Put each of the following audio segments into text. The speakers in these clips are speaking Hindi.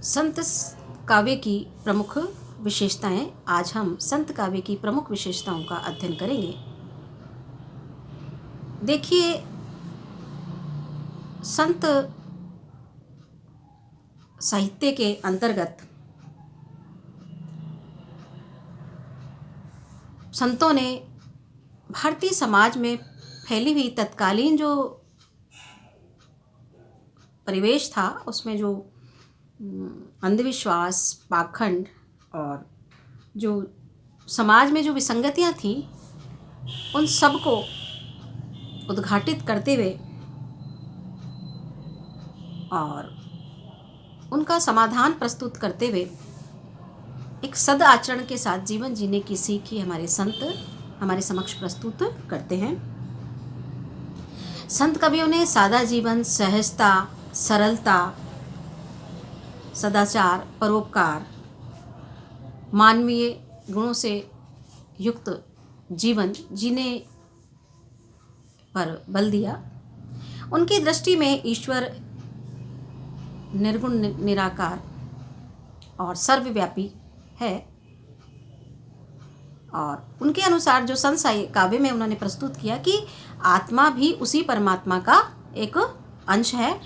संत काव्य की प्रमुख विशेषताएं। आज हम संत काव्य की प्रमुख विशेषताओं का अध्ययन करेंगे। देखिए, संत साहित्य के अंतर्गत संतों ने भारतीय समाज में फैली हुई तत्कालीन जो परिवेश था, उसमें जो अंधविश्वास, पाखंड और जो समाज में जो विसंगतियां थी, उन सब को उद्घाटित करते हुए और उनका समाधान प्रस्तुत करते हुए एक सद आचरण के साथ जीवन जीने की सीख ही हमारे संत हमारे समक्ष प्रस्तुत करते हैं। संत कवियों ने सादा जीवन, सहजता, सरलता, सदाचार, परोपकार, मानवीय गुणों से युक्त जीवन जीने पर बल दिया। उनकी दृष्टि में ईश्वर निर्गुण, निराकार और सर्वव्यापी है और उनके अनुसार जो संत काव्य में उन्होंने प्रस्तुत किया कि आत्मा भी उसी परमात्मा का एक अंश है।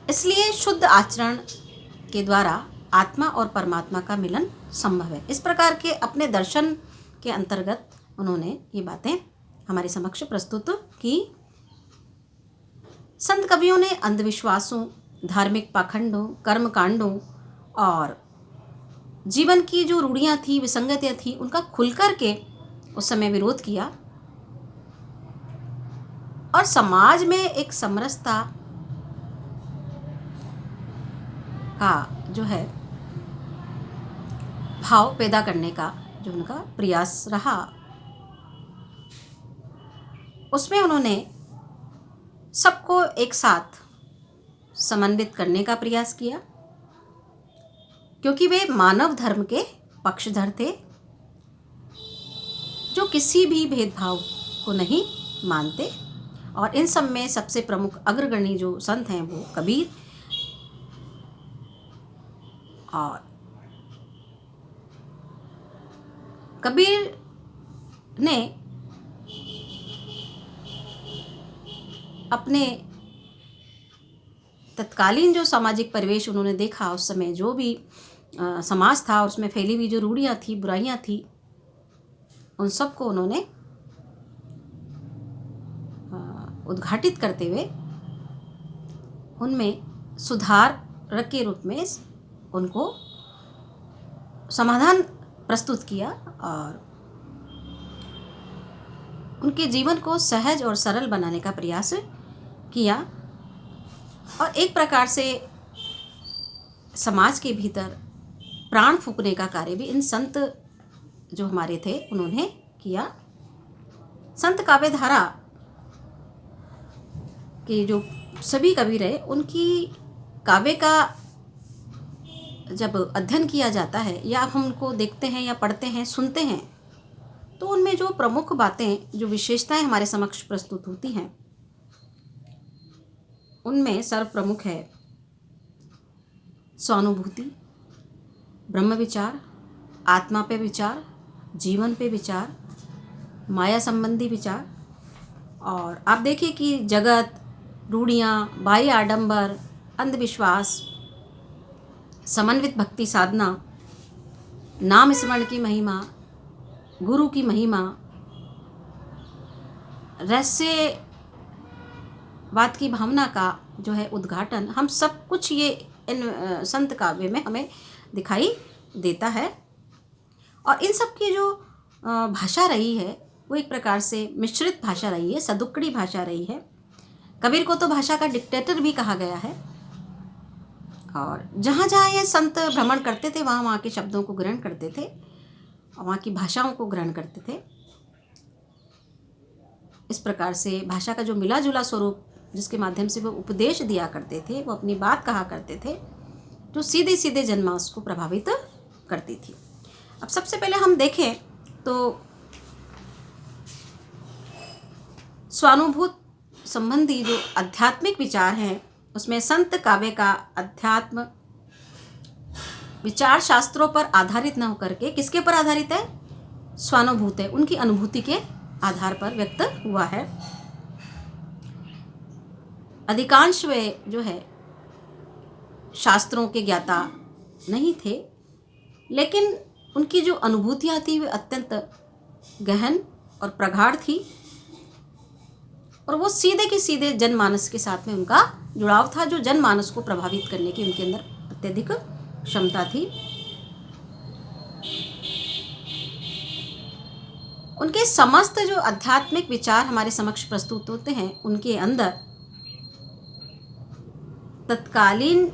इसलिए शुद्ध आचरण के द्वारा आत्मा और परमात्मा का मिलन संभव है। इस प्रकार के अपने दर्शन के अंतर्गत उन्होंने ये बातें हमारे समक्ष प्रस्तुत की। संत कवियों ने अंधविश्वासों, धार्मिक पाखंडों, कर्म कांडों और जीवन की जो रूढ़ियाँ थी, विसंगतियाँ थी, उनका खुलकर के उस समय विरोध किया और समाज में एक समरसता का जो है भाव पैदा करने का जो उनका प्रयास रहा, उसमें उन्होंने सबको एक साथ समन्वित करने का प्रयास किया, क्योंकि वे मानव धर्म के पक्षधर थे जो किसी भी भेदभाव को नहीं मानते। और इन सब में सबसे प्रमुख अग्रगण्य जो संत हैं वो कबीर और कबीर ने अपने तत्कालीन जो सामाजिक परिवेश उन्होंने देखा, उस समय जो भी समाज था उसमें फैली हुई जो रूढ़ियाँ थी, बुराइयाँ थी, उन सब को उन्होंने उद्घाटित करते हुए उनमें सुधार के रूप में उनको समाधान प्रस्तुत किया और उनके जीवन को सहज और सरल बनाने का प्रयास किया। और एक प्रकार से समाज के भीतर प्राण फूंकने का कार्य भी इन संत जो हमारे थे उन्होंने किया। संत काव्य धारा के जो सभी कवि रहे, उनकी काव्य का जब अध्ययन किया जाता है या हम उनको देखते हैं या पढ़ते हैं, सुनते हैं, तो उनमें जो प्रमुख बातें, जो विशेषताएं हमारे समक्ष प्रस्तुत होती हैं, उनमें सर्व प्रमुख है स्वानुभूति, ब्रह्म विचार, आत्मा पे विचार, जीवन पे विचार, माया संबंधी विचार। और आप देखिए कि जगत, रूढ़ियाँ, बाह्य आडंबर, अंधविश्वास, समन्वित भक्ति साधना, नाम स्मरण की महिमा, गुरु की महिमा, रहस्यवाद की भावना का जो है उद्घाटन, हम सब कुछ ये इन संत काव्य में हमें दिखाई देता है। और इन सब की जो भाषा रही है वो एक प्रकार से मिश्रित भाषा रही है, सदुक्कड़ी भाषा रही है। कबीर को तो भाषा का डिक्टेटर भी कहा गया है और जहाँ जहाँ ये संत भ्रमण करते थे वहाँ वहाँ के शब्दों को ग्रहण करते थे और वहाँ की भाषाओं को ग्रहण करते थे। इस प्रकार से भाषा का जो मिला जुला स्वरूप जिसके माध्यम से वो उपदेश दिया करते थे, वो अपनी बात कहा करते थे, जो सीधे सीधे जनमानस को प्रभावित करती थी। अब सबसे पहले हम देखें तो स्वानुभूत संबंधी जो आध्यात्मिक विचार हैं, उसमें संत काव्य का अध्यात्म विचार शास्त्रों पर आधारित न होकर के किसके पर आधारित है? स्वानुभूत है, उनकी अनुभूति के आधार पर व्यक्त हुआ है। अधिकांश वे जो है शास्त्रों के ज्ञाता नहीं थे, लेकिन उनकी जो अनुभूतियाँ थी वे अत्यंत गहन और प्रगाढ़ थी, और वो सीधे के सीधे जनमानस के साथ में उनका जुड़ाव था, जो जनमानस को प्रभावित करने की उनके अंदर अत्यधिक क्षमता थी। उनके समस्त जो आध्यात्मिक विचार हमारे समक्ष प्रस्तुत होते हैं, उनके अंदर तत्कालीन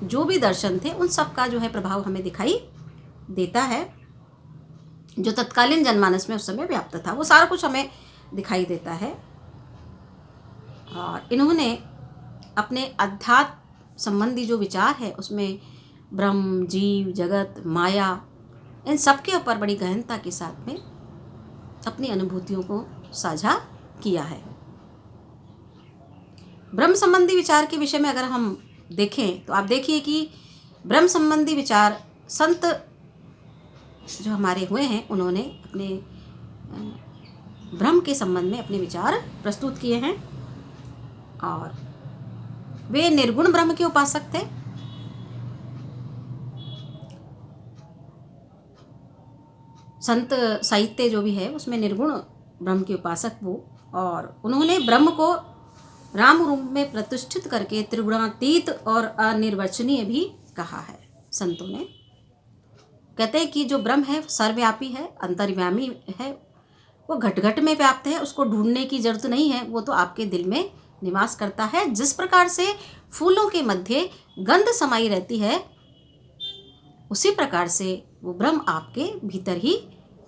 जो भी दर्शन थे उन सब का जो है प्रभाव हमें दिखाई देता है। जो तत्कालीन जनमानस में उस समय व्याप्त था वो सारा कुछ हमें दिखाई देता है। और इन्होंने अपने अध्यात्म संबंधी जो विचार है उसमें ब्रह्म, जीव, जगत, माया, इन सब के ऊपर बड़ी गहनता के साथ में अपनी अनुभूतियों को साझा किया है। ब्रह्म संबंधी विचार के विषय में अगर हम देखें तो आप देखिए कि ब्रह्म संबंधी विचार संत जो हमारे हुए हैं उन्होंने अपने ब्रह्म के संबंध में अपने विचार प्रस्तुत किए हैं, और वे निर्गुण ब्रह्म के उपासक थे। संत साहित्य जो भी है उसमें निर्गुण ब्रह्म के उपासक वो, और उन्होंने ब्रह्म को राम रूप में प्रतिष्ठित करके त्रिगुणातीत और अनिर्वचनीय भी कहा है। संतों ने कहते हैं कि जो ब्रह्म है सर्वव्यापी है, अंतर्यामी है, वो घट घट में व्याप्त है, उसको ढूंढने की जरूरत नहीं है, वो तो आपके दिल में निवास करता है। जिस प्रकार से फूलों के मध्य गंध समाई रहती है, उसी प्रकार से वो ब्रह्म आपके भीतर ही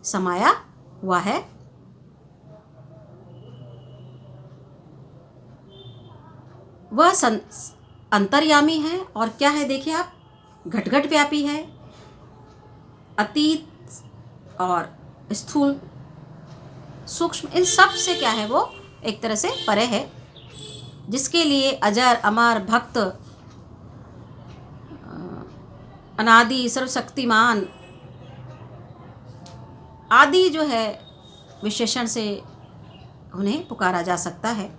समाया हुआ है। वह अंतर्यामी है, और क्या है देखिए आप, घट घट व्यापी है, अतीत और स्थूल, सूक्ष्म, इन सब से क्या है वो एक तरह से परे है, जिसके लिए अजर, अमर, भक्त, अनादि, सर्वशक्तिमान आदि जो है विशेषण से उन्हें पुकारा जा सकता है।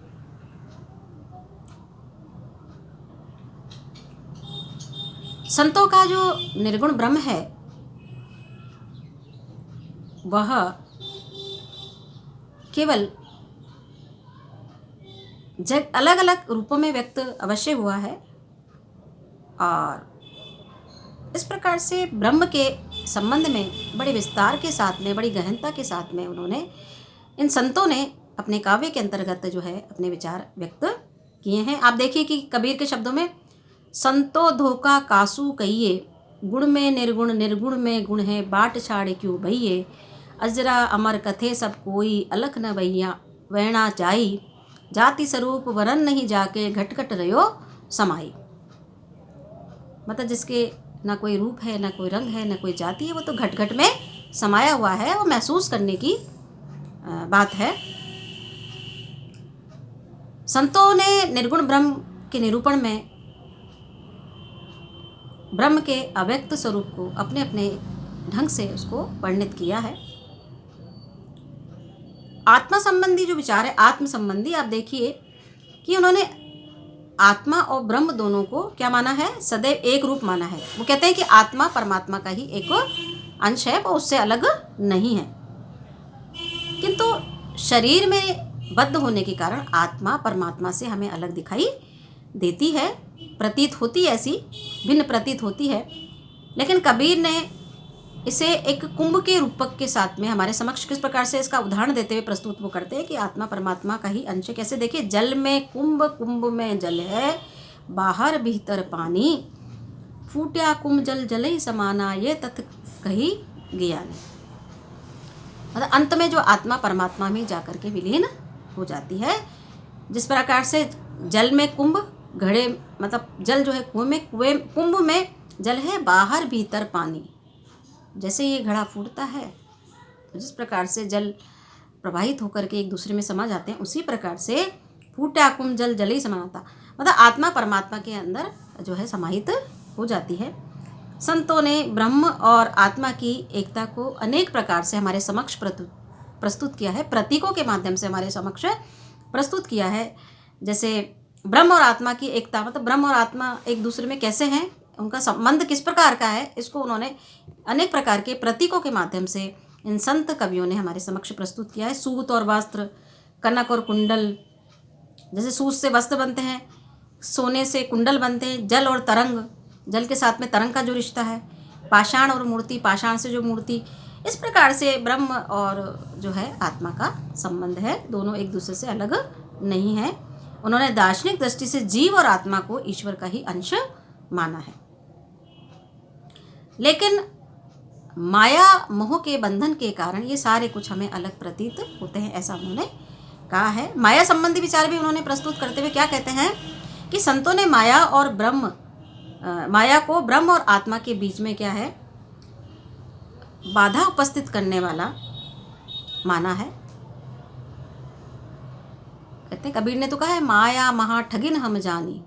संतों का जो निर्गुण ब्रह्म है वह केवल अलग अलग रूपों में व्यक्त अवश्य हुआ है, और इस प्रकार से ब्रह्म के संबंध में बड़े विस्तार के साथ में, बड़ी गहनता के साथ में उन्होंने, इन संतों ने अपने काव्य के अंतर्गत जो है अपने विचार व्यक्त किए हैं। आप देखिए कि कबीर के शब्दों में, संतो धोखा कासू कहिए, गुण में निर्गुण, निर्गुण में गुण है, बाट छाड़े क्यों भैये, अजरा अमर कथे सब कोई, अलख न भैया वैणा जाई, जाति स्वरूप वरन नहीं जाके, घट घट रहो समाई। मतलब जिसके ना कोई रूप है, ना कोई रंग है, ना कोई जाति है, वो तो घट घट में समाया हुआ है, वो महसूस करने की बात है। संतों ने निर्गुण ब्रह्म के निरूपण में ब्रह्म के अव्यक्त स्वरूप को अपने अपने ढंग से उसको वर्णित किया है। आत्मा संबंधी जो विचार है, आत्म संबंधी, आप देखिए कि उन्होंने आत्मा और ब्रह्म दोनों को क्या माना है, सदैव एक रूप माना है। वो कहते हैं कि आत्मा परमात्मा का ही एक अंश है, वो उससे अलग नहीं है, किंतु शरीर में बद्ध होने के कारण आत्मा परमात्मा से हमें अलग दिखाई देती है, प्रतीत होती है, ऐसी भिन्न प्रतीत होती है। लेकिन कबीर ने इसे एक कुंभ के रूपक के साथ में हमारे समक्ष किस प्रकार से इसका उदाहरण देते हुए प्रस्तुत वो करते हैं कि आत्मा परमात्मा का ही अंश। कैसे देखिए, जल में कुंभ, कुंभ में जल है, बाहर भीतर पानी, फूट्या कुंभ जल जले समाना, ये तथ कही गया नहीं। मतलब अंत में जो आत्मा परमात्मा में जाकर के विलीन हो जाती है। जिस प्रकार से जल में कुंभ, घड़े मतलब जल जो है कुएं, कुंभ में जल है, बाहर भीतर पानी। जैसे ये घड़ा फूटता है तो जिस प्रकार से जल प्रवाहित होकर के एक दूसरे में समा जाते हैं, उसी प्रकार से फूटा कुंभ जल जल ही समाता, मतलब आत्मा परमात्मा के अंदर जो है समाहित हो जाती है। संतों ने ब्रह्म और आत्मा की एकता को अनेक प्रकार से हमारे समक्ष प्रस्तुत किया है, प्रतीकों के माध्यम से हमारे समक्ष प्रस्तुत किया है। जैसे ब्रह्म और आत्मा की एकता, मतलब ब्रह्म और आत्मा एक दूसरे में कैसे हैं, उनका संबंध किस प्रकार का है, इसको उन्होंने अनेक प्रकार के प्रतीकों के माध्यम से इन संत कवियों ने हमारे समक्ष प्रस्तुत किया है। सूत और वस्त्र, कनक और कुंडल, जैसे सूत से वस्त्र बनते हैं, सोने से कुंडल बनते हैं, जल और तरंग, जल के साथ में तरंग का जो रिश्ता है, पाषाण और मूर्ति, पाषाण से जो मूर्ति, इस प्रकार से ब्रह्म और जो है आत्मा का संबंध है, दोनों एक दूसरे से अलग नहीं है। उन्होंने दार्शनिक दृष्टि से जीव और आत्मा को ईश्वर का ही अंश माना है। लेकिन माया मोह के बंधन के कारण ये सारे कुछ हमें अलग प्रतीत होते हैं, ऐसा उन्होंने कहा है। माया संबंधी विचार भी उन्होंने प्रस्तुत करते हुए क्या कहते हैं कि संतों ने माया को ब्रह्म और आत्मा के बीच में क्या है, बाधा उपस्थित करने वाला माना है। कहते हैं, कबीर ने तो कहा है, माया महा ठगिन हम जानी,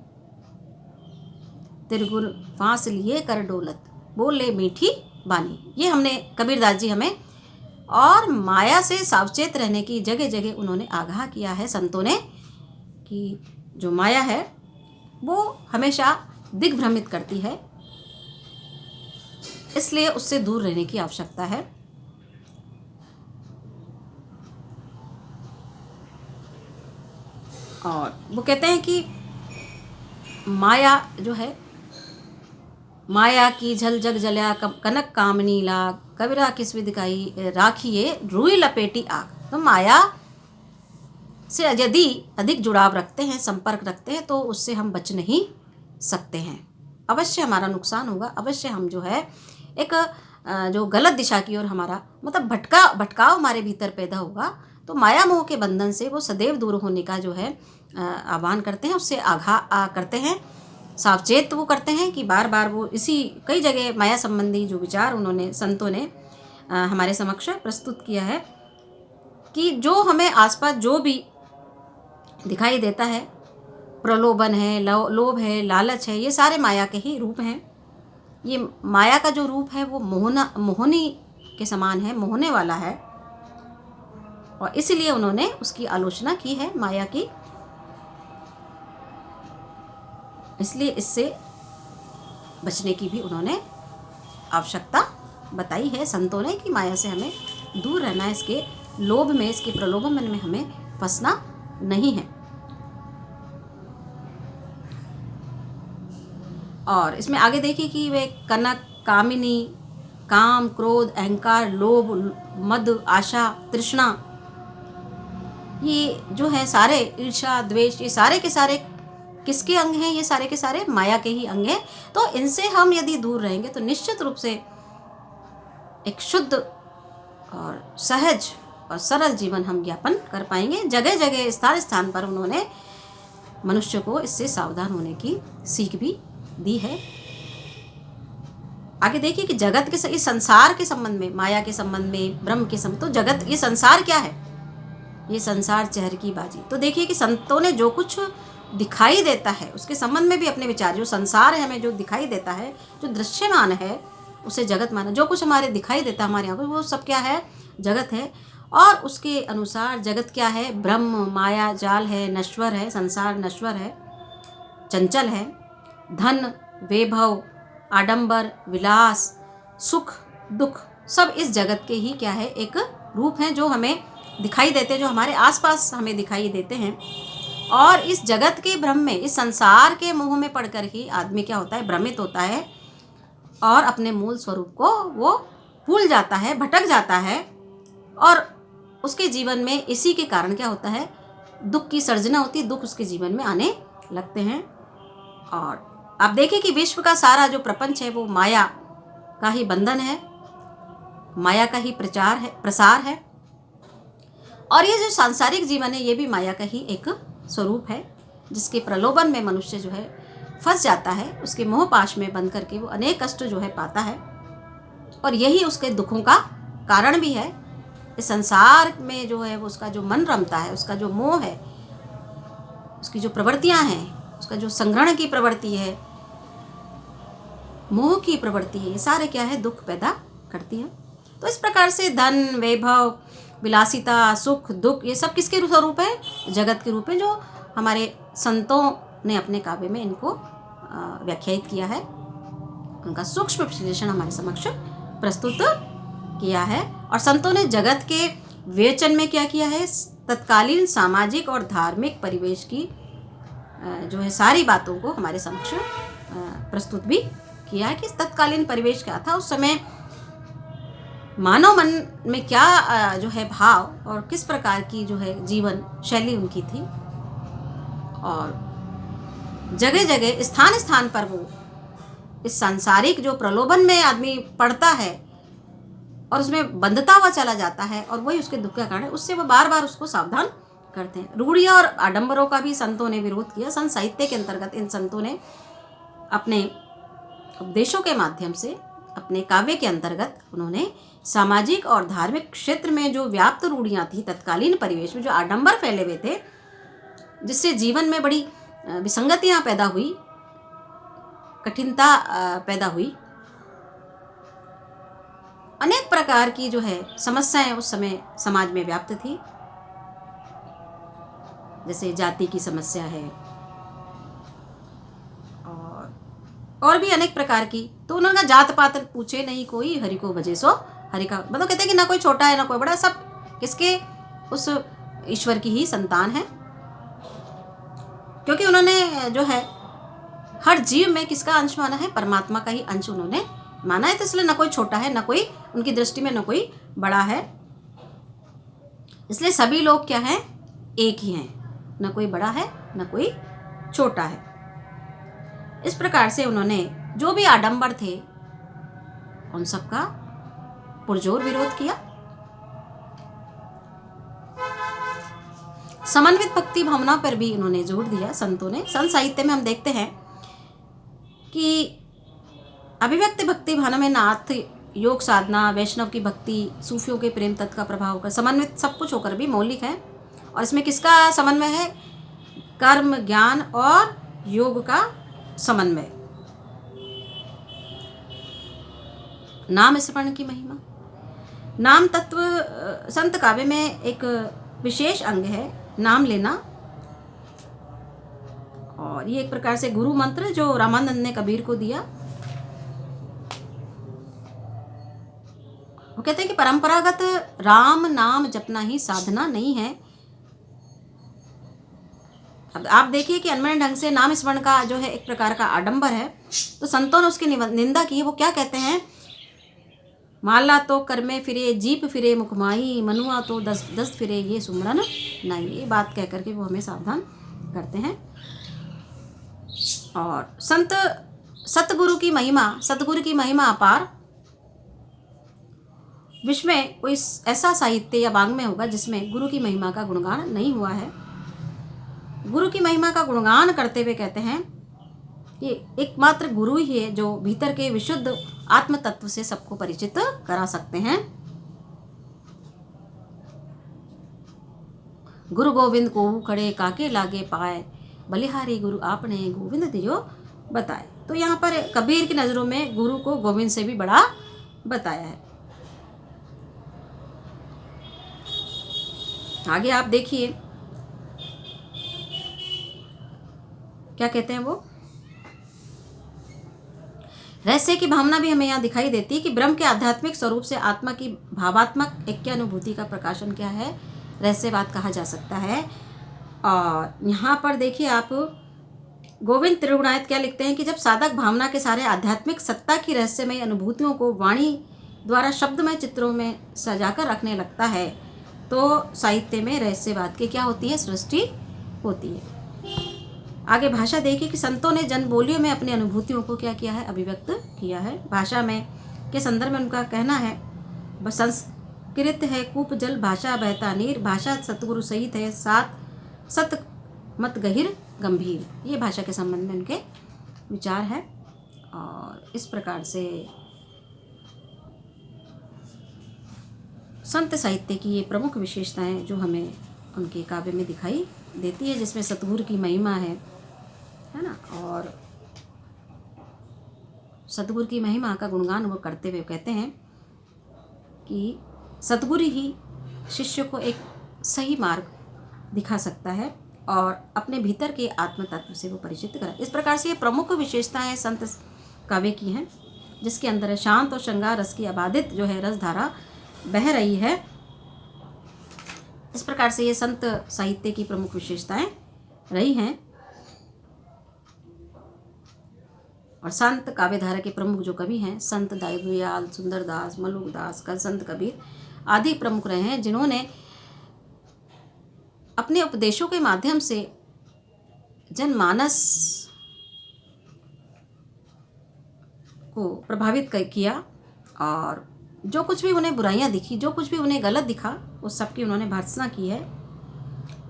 तिरगुर फांस लिए कर डोलत, बोले मीठी बानी। ये हमने कबीरदास जी हमें, और माया से सावचेत रहने की जगह जगह उन्होंने आगाह किया है संतों ने कि जो माया है वो हमेशा दिग्भ्रमित करती है, इसलिए उससे दूर रहने की आवश्यकता है। और वो कहते हैं कि माया जो है, माया की झल जग जल्या कनक कामनी लाग, कबीरा किस विधि दिखाई राखिए रुई लपेटी आग। तो माया से यदि अधिक जुड़ाव रखते हैं, संपर्क रखते हैं, तो उससे हम बच नहीं सकते हैं, अवश्य हमारा नुकसान होगा, अवश्य हम जो है एक जो गलत दिशा की ओर हमारा मतलब भटकाव हमारे भीतर पैदा होगा। तो माया मोह के बंधन से वो सदैव दूर होने का जो है आह्वान करते हैं, उससे आगाह करते हैं, सावचेत वो करते हैं कि बार बार वो इसी कई जगह माया संबंधी जो विचार उन्होंने संतों ने हमारे समक्ष प्रस्तुत किया है कि जो हमें आसपास जो भी दिखाई देता है, प्रलोभन है, लोभ है, लालच है, ये सारे माया के ही रूप हैं। ये माया का जो रूप है वो मोहनी के समान है, मोहने वाला है, और इसलिए उन्होंने उसकी आलोचना की है माया की। इसलिए इससे बचने की भी उन्होंने आवश्यकता बताई है संतों ने कि माया से हमें दूर रहना है, इसके लोभ में, इसके प्रलोभन में हमें फंसना नहीं है। और इसमें आगे देखिए कि वे कनक, कामिनी, काम, क्रोध, अहंकार, लोभ, मद, आशा, तृष्णा, ये जो है सारे, ईर्ष्या, द्वेष, ये सारे के सारे किसके अंग हैं? ये सारे के सारे माया के ही अंग हैं। तो इनसे हम यदि दूर रहेंगे तो निश्चित रूप से एक शुद्ध और सहज और सरल जीवन हम ज्ञापन कर पाएंगे। जगह जगह, स्थान स्थान पर उन्होंने मनुष्य को इससे सावधान होने की सीख भी दी है। आगे देखिए कि जगत के इस संसार के संबंध में, माया के संबंध में, ब्रह्म के संबंध, तो जगत, ये संसार क्या है? ये संसार चहर की बाजी। तो देखिए कि संतों ने जो कुछ दिखाई देता है उसके संबंध में भी अपने विचार, जो संसार है हमें जो दिखाई देता है, जो दृश्यमान है, उसे जगत माना। जो कुछ हमारे दिखाई देता है हमारे आंखों, वो सब क्या है? जगत है। और उसके अनुसार जगत क्या है? ब्रह्म, माया जाल है, नश्वर है, संसार नश्वर है, चंचल है। धन, वैभव, आडंबर, विलास, सुख, दुख, सब इस जगत के ही क्या है? एक रूप हैं जो हमें दिखाई देते हैं, जो हमारे आसपास हमें दिखाई देते हैं। और इस जगत के भ्रम में, इस संसार के मोह में पड़कर ही आदमी क्या होता है? भ्रमित होता है और अपने मूल स्वरूप को वो भूल जाता है, भटक जाता है। और उसके जीवन में इसी के कारण क्या होता है? दुख की सर्जना होती है, दुख उसके जीवन में आने लगते हैं। और आप देखिए कि विश्व का सारा जो प्रपंच है वो माया का ही बंधन है, माया का ही प्रसार है। और ये जो सांसारिक जीवन है ये भी माया का ही एक स्वरूप है, जिसके प्रलोभन में मनुष्य जो है फंस जाता है, उसके मोह पाश में बंध करके वो अनेक कष्ट जो है पाता है। और यही उसके दुखों का कारण भी है। इस संसार में जो है वो उसका जो मन रमता है, उसका जो मोह है, उसकी जो प्रवृत्तियां हैं, उसका जो संग्रहण की प्रवृत्ति है, मोह की प्रवृत्ति है, ये सारे क्या है, दुख पैदा करती है। तो इस प्रकार से धन, वैभव, विलासिता, सुख, दुख, ये सब किसके स्वरूप है, जगत के रूप में, जो हमारे संतों ने अपने काव्य में इनको व्याख्यायित किया है। उनका सूक्ष्म विश्लेषण हमारे समक्ष प्रस्तुत किया है। और संतों ने जगत के विवेचन में क्या किया है, तत्कालीन सामाजिक और धार्मिक परिवेश की जो है सारी बातों को हमारे समक्ष प्रस्तुत भी किया है कि तत्कालीन परिवेश क्या था, उस समय मानव मन में क्या जो है भाव और किस प्रकार की जो है जीवन शैली उनकी थी। और जगह जगह, स्थान स्थान पर वो इस सांसारिक जो प्रलोभन में आदमी पड़ता है और उसमें बंधता हुआ चला जाता है और वही उसके दुख का कारण है, उससे वो बार बार उसको सावधान करते हैं। रूढ़ियों और आडंबरों का भी संतों ने विरोध किया। संत साहित्य के अंतर्गत इन संतों ने अपने उपदेशों के माध्यम से, अपने काव्य के अंतर्गत उन्होंने सामाजिक और धार्मिक क्षेत्र में जो व्याप्त रूढ़ियाँ थी, तत्कालीन परिवेश में जो आडंबर फैले हुए थे, जिससे जीवन में बड़ी विसंगतियाँ पैदा हुई, कठिनता पैदा हुई, अनेक प्रकार की जो है समस्याएं उस समय समाज में व्याप्त थी। जैसे जाति की समस्या है और भी अनेक प्रकार की। तो उन्होंने जात पात पूछे नहीं कोई, हरि को भजे सो हरि का, मतलब कहते हैं कि ना कोई छोटा है ना कोई बड़ा, सब किसके, उस ईश्वर की ही संतान है। क्योंकि उन्होंने जो है हर जीव में किसका अंश माना है, परमात्मा का ही अंश उन्होंने माना है। तो इसलिए ना कोई छोटा है, ना कोई उनकी दृष्टि में ना कोई बड़ा है। इसलिए सभी लोग क्या हैं, एक ही हैं, ना कोई बड़ा है ना कोई छोटा है। इस प्रकार से उन्होंने जो भी आडंबर थे उन सबका पुरजोर विरोध किया। समन्वित भक्ति भावना पर भी उन्होंने जोर दिया संतों ने। संत साहित्य में हम देखते हैं कि अभिव्यक्ति भक्ति भावना में नाथ, योग साधना, वैष्णव की भक्ति, सूफियों के प्रेम तत्व का प्रभाव होकर समन्वित सब कुछ होकर भी मौलिक है। और इसमें किसका समन्वय है, कर्म, ज्ञान और योग का समन्वय। नाम स्मरण की महिमा, नाम तत्व संत काव्य में एक विशेष अंग है, नाम लेना। और ये एक प्रकार से गुरु मंत्र जो रामानंद ने कबीर को दिया। वो कहते हैं कि परंपरागत राम नाम जपना ही साधना नहीं है। अब आप देखिए कि अनमन ढंग से नाम स्मरण का जो है एक प्रकार का आडंबर है, तो संतों ने उसकी निंदा की है। वो क्या कहते हैं, माला तो कर में फिरे, जीप फिरे मुखमाई, मनुआ तो दस दस फिरे, ये सुमरन नहीं। ये बात कह करके वो हमें सावधान करते हैं। और संत सतगुरु की महिमा, सतगुरु की महिमा अपार। विश्व में कोई ऐसा साहित्य या वाङ्मय होगा जिसमें गुरु की महिमा का गुणगान नहीं हुआ है। गुरु की महिमा का गुणगान करते हुए कहते हैं कि एकमात्र गुरु ही है जो भीतर के विशुद्ध आत्म तत्व से सबको परिचित करा सकते हैं। गुरु गोविंद को खड़े काके लागे पाए, बलिहारी गुरु आपने गोविंद दियो बताए। तो यहाँ पर कबीर की नज़रों में गुरु को गोविंद से भी बड़ा बताया है। आगे आप देखिए क्या कहते हैं वो, रहस्य की भावना भी हमें यहाँ दिखाई देती है कि ब्रह्म के आध्यात्मिक स्वरूप से आत्मा की भावात्मक ऐक्य अनुभूति का प्रकाशन क्या है, रहस्यवाद कहा जा सकता है। और यहाँ पर देखिए आप, गोविंद त्रिगुणायत क्या लिखते हैं कि जब साधक भावना के सारे आध्यात्मिक सत्ता की रहस्यमय अनुभूतियों को वाणी द्वारा शब्दमय चित्रों में सजाकर रखने लगता है तो साहित्य में रहस्यवाद की क्या होती है, सृष्टि होती है। आगे भाषा देखिए कि संतों ने जन बोलियों में अपनी अनुभूतियों को क्या किया है, अभिव्यक्त किया है। भाषा में के संदर्भ में उनका कहना है, संस्कृत है कूप जल, भाषा बहता नीर, भाषा सतगुरु सहित है सात, सत मत गहिर गंभीर। ये भाषा के संबंध में उनके विचार है। और इस प्रकार से संत साहित्य की ये प्रमुख विशेषताएं जो हमें उनके काव्य में दिखाई देती है, जिसमें सतगुरु की महिमा है ना, और सतगुरु की महिमा का गुणगान वो करते हुए कहते हैं कि सतगुरु ही शिष्य को एक सही मार्ग दिखा सकता है और अपने भीतर के आत्म तत्व से वो परिचित करा। इस प्रकार से ये प्रमुख विशेषताएं संत काव्य की हैं, जिसके अंदर शांत और श्रृंगार रस की आबादित जो है रसधारा बह रही है। इस प्रकार से ये संत साहित्य की प्रमुख विशेषताएं रही हैं। और संत काव्यधारा के प्रमुख जो कवि हैं संत दयाल, सुंदरदास, मलुकदास, संत कबीर आदि प्रमुख रहे हैं, जिन्होंने अपने उपदेशों के माध्यम से जनमानस को प्रभावित किया और जो कुछ भी उन्हें बुराइयां दिखी, जो कुछ भी उन्हें गलत दिखा, उस सब की उन्होंने भर्त्सना की है।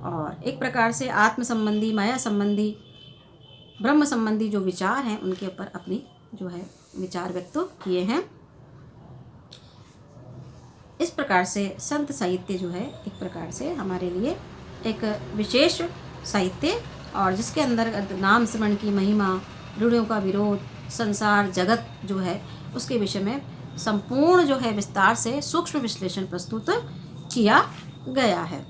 और एक प्रकार से आत्म संबंधी, माया संबंधी, ब्रह्म संबंधी जो विचार हैं उनके ऊपर अपनी जो है विचार व्यक्त किए हैं। इस प्रकार से संत साहित्य जो है एक प्रकार से हमारे लिए एक विशेष साहित्य, और जिसके अंदर नाम स्मरण की महिमा, रूढ़ियों का विरोध, संसार जगत जो है उसके विषय में संपूर्ण जो है विस्तार से सूक्ष्म विश्लेषण प्रस्तुत किया गया है।